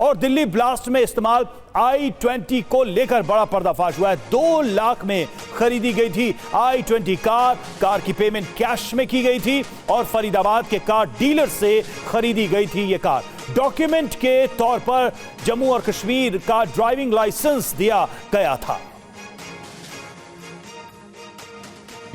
और दिल्ली ब्लास्ट में इस्तेमाल i20 को लेकर बड़ा पर्दाफाश हुआ है। 2 लाख में खरीदी गई थी i20 कार की पेमेंट कैश में की गई थी और फरीदाबाद के कार डीलर से खरीदी गई थी ये कार। डॉक्यूमेंट के तौर पर जम्मू और कश्मीर का ड्राइविंग लाइसेंस दिया गया था।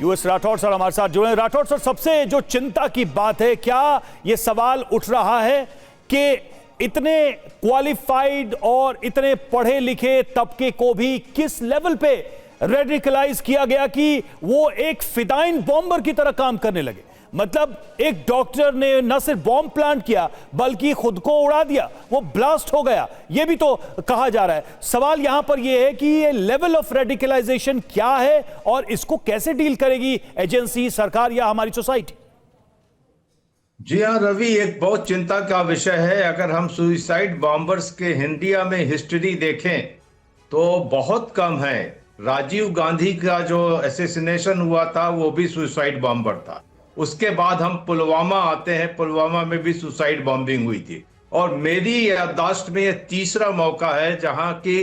यूएस राठौड़ सर हमारे साथ जुड़े। राठौड़ सर, सबसे जो चिंता की बात है, क्या यह सवाल उठ रहा है कि इतने क्वालिफाइड और इतने पढ़े लिखे तबके को भी किस लेवल पे रेडिकलाइज किया गया कि वो एक फिदाइन बॉम्बर की तरह काम करने लगे? मतलब एक डॉक्टर ने न सिर्फ बॉम्ब प्लांट किया बल्कि खुद को उड़ा दिया, वो ब्लास्ट हो गया, ये भी तो कहा जा रहा है। सवाल यहां पर यह है कि ये लेवल ऑफ रेडिकलाइजेशन क्या है और इसको कैसे डील करेगी एजेंसी, सरकार या हमारी सोसाइटी? जी हाँ रवि, एक बहुत चिंता का विषय है। अगर हम सुसाइड बॉम्बर्स के इंडिया में हिस्ट्री देखें तो बहुत कम है। राजीव गांधी का जो असैसिनेशन हुआ था वो भी सुसाइड बॉम्बर था। उसके बाद हम पुलवामा आते हैं, पुलवामा में भी सुसाइड बॉम्बिंग हुई थी। और मेरी याददाश्त में यह तीसरा मौका है जहां की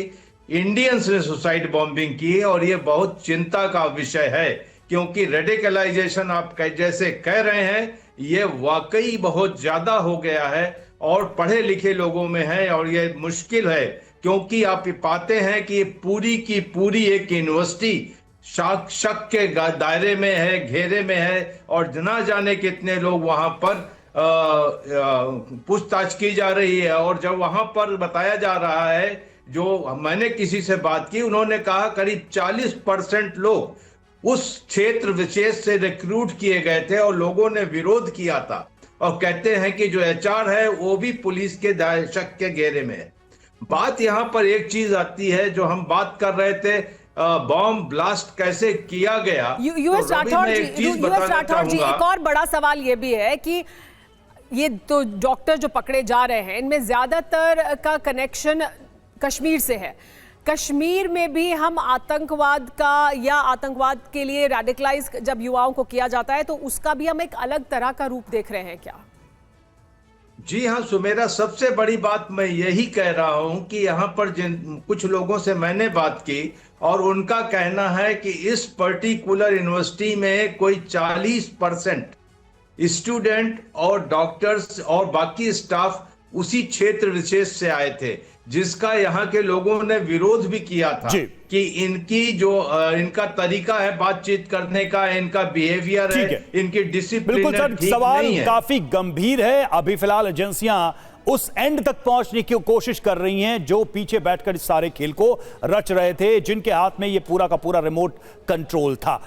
इंडियंस ने सुसाइड बॉम्बिंग की है। और ये बहुत चिंता का विषय है क्योंकि रेडिकलाइजेशन आप जैसे कह रहे हैं ये वाकई बहुत ज्यादा हो गया है और पढ़े लिखे लोगों में है। और ये मुश्किल है क्योंकि आप पाते हैं कि पूरी की पूरी एक यूनिवर्सिटी शक के दायरे में है, घेरे में है और ना जाने कितने लोग वहां पर पूछताछ की जा रही है। और जब वहां पर बताया जा रहा है, जो मैंने किसी से बात की, उन्होंने कहा करीब 40% लोग उस क्षेत्र विशेष से रिक्रूट किए गए थे और लोगों ने विरोध किया था। और कहते हैं कि जो एचआर है वो भी पुलिस के शक के घेरे में है। बात यहां पर एक चीज आती है, जो हम बात कर रहे थे बॉम्ब ब्लास्ट कैसे किया गया। यूएस राठौड़ जी, एक और बड़ा सवाल ये भी है कि ये तो डॉक्टर जो पकड़े जा रहे हैं इनमें ज्यादातर का कनेक्शन कश्मीर से है। कश्मीर में भी हम आतंकवाद का या आतंकवाद के लिए रेडिकलाइज जब युवाओं को किया जाता है तो उसका भी हम एक अलग तरह का रूप देख रहे हैं क्या? जी हाँ सुमेरा, सबसे बड़ी बात मैं यही कह रहा हूं कि यहाँ पर जिन कुछ लोगों से मैंने बात की और उनका कहना है कि इस पर्टिकुलर यूनिवर्सिटी में कोई 40% स्टूडेंट और डॉक्टर्स और बाकी स्टाफ उसी क्षेत्र विशेष से आए थे, जिसका यहाँ के लोगों ने विरोध भी किया था कि इनकी जो इनका तरीका है बातचीत करने का, इनका बिहेवियर है, इनकी डिसिप्लिन बिल्कुल सर, सवाल काफी गंभीर है। अभी फिलहाल एजेंसियां उस एंड तक पहुंचने की कोशिश कर रही हैं जो पीछे बैठकर इस सारे खेल को रच रहे थे, जिनके हाथ में ये पूरा का पूरा रिमोट कंट्रोल था।